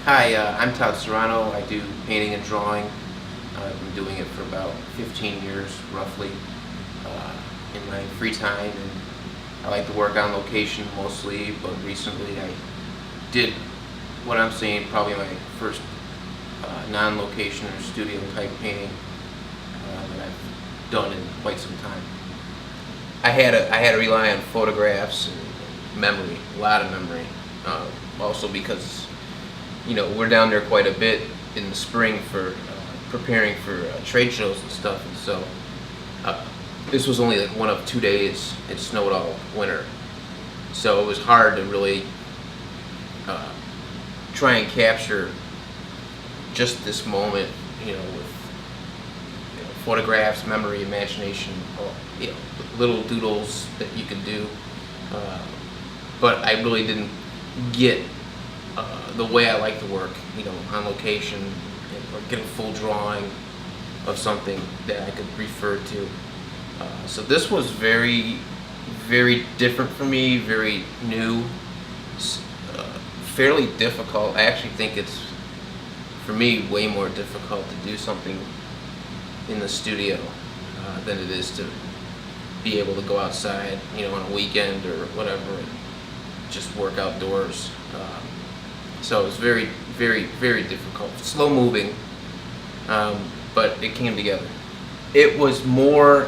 Hi, I'm Todd Serrano. I do painting and drawing. I've been doing it for about 15 years, roughly, in my free time. And I like to work on location mostly, but recently I did what I'm saying probably my first non-location or studio type painting that I've done in quite some time. I had to rely on photographs and memory, a lot of memory. Also because we're down there quite a bit in the spring for preparing for trade shows and stuff, and so this was only like one of 2 days. It snowed all winter, so it was hard to really try and capture just this moment, with photographs, memory, imagination, little doodles that you can do. But I really didn't get the way I like to work, on location, or get a full drawing of something that I could refer to. So this was very, very different for me, very new, fairly difficult. I actually think it's, for me, way more difficult to do something in the studio than it is to be able to go outside, on a weekend or whatever, and just work outdoors. So it was very, very, very difficult. Slow moving, but it came together. It was more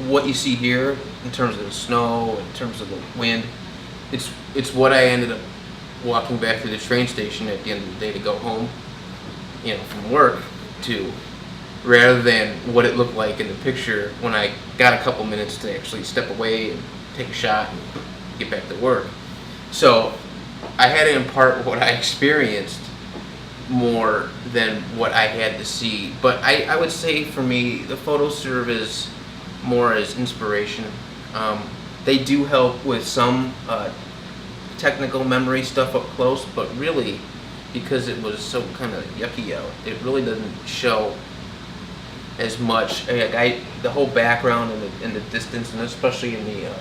what you see here in terms of the snow, in terms of the wind. It's what I ended up walking back to the train station at the end of the day to go home, from work, to, rather than what it looked like in the picture when I got a couple minutes to actually step away and take a shot and get back to work. So I had to impart what I experienced more than what I had to see. But I would say for me, the photos serve as more as inspiration. They do help with some technical memory stuff up close, but really, because it was so kind of yucky out, it really doesn't show as much. The whole background and the distance, and especially in the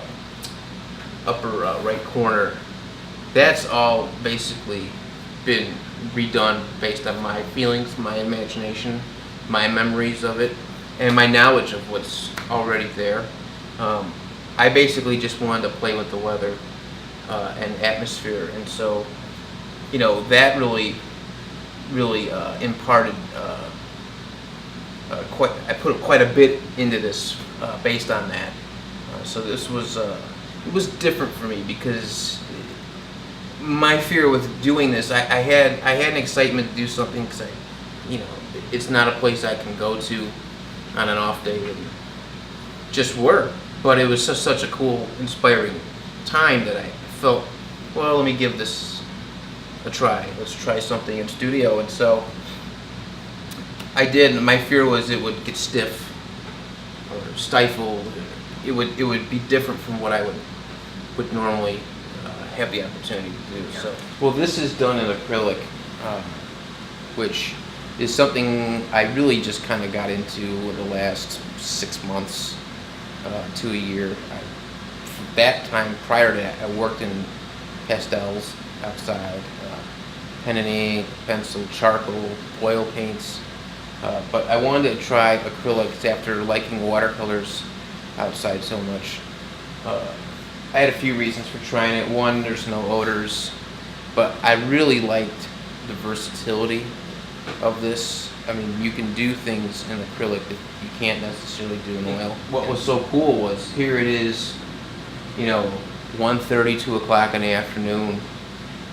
upper right corner, that's all basically been redone based on my feelings, my imagination, my memories of it, and my knowledge of what's already there. I basically just wanted to play with the weather and atmosphere, and so that really imparted I put quite a bit into this based on that. So this was it was different for me because my fear with doing this, I had an excitement to do something because it's not a place I can go to on an off day and just work. But it was such a cool, inspiring time that I felt, well, let me give this a try. Let's try something in studio. And so I did. And my fear was it would get stiff or stifled. It would be different from what I would normally have the opportunity to do. So, well, this is done in acrylic, which is something I really just kind of got into in the last 6 months to a year. That time, prior to that, I worked in pastels outside, pen and ink, pencil, charcoal, oil paints, but I wanted to try acrylics after liking watercolors outside so much. I had a few reasons for trying it. One, there's no odors, but I really liked the versatility of this. I mean, you can do things in acrylic that you can't necessarily do in oil. What was so cool was, here it is, 1:30, 2 o'clock in the afternoon,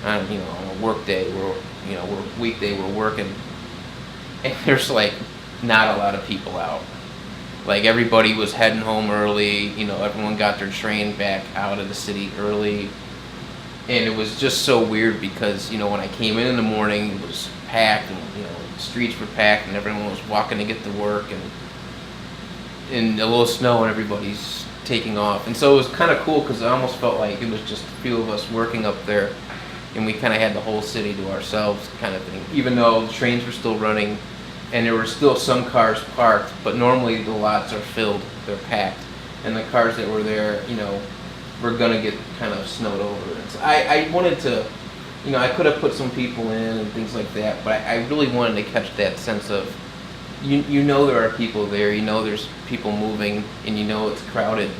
on a work day, we're working, and there's like not a lot of people out. Like, everybody was heading home early, everyone got their train back out of the city early. And it was just so weird because, when I came in the morning, it was packed, and, the streets were packed, and everyone was walking to get to work, and a little snow, and everybody's taking off. And so it was kind of cool because I almost felt like it was just a few of us working up there, and we kind of had the whole city to ourselves kind of thing. Even though the trains were still running, and there were still some cars parked, but normally the lots are filled, they're packed, and the cars that were there, were gonna get kind of snowed over. And so I wanted to I could have put some people in and things like that, but I really wanted to catch that sense of, there are people there, there's people moving, and it's crowded,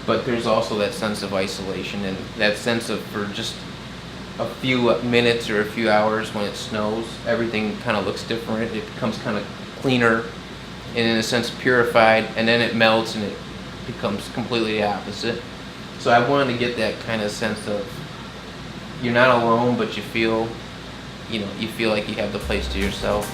but there's also that sense of isolation and that sense of, for just a few minutes or a few hours when it snows, everything kind of looks different. It becomes kind of cleaner and in a sense purified, and then it melts and it becomes completely the opposite. So I wanted to get that kind of sense of you're not alone, but you feel like you have the place to yourself.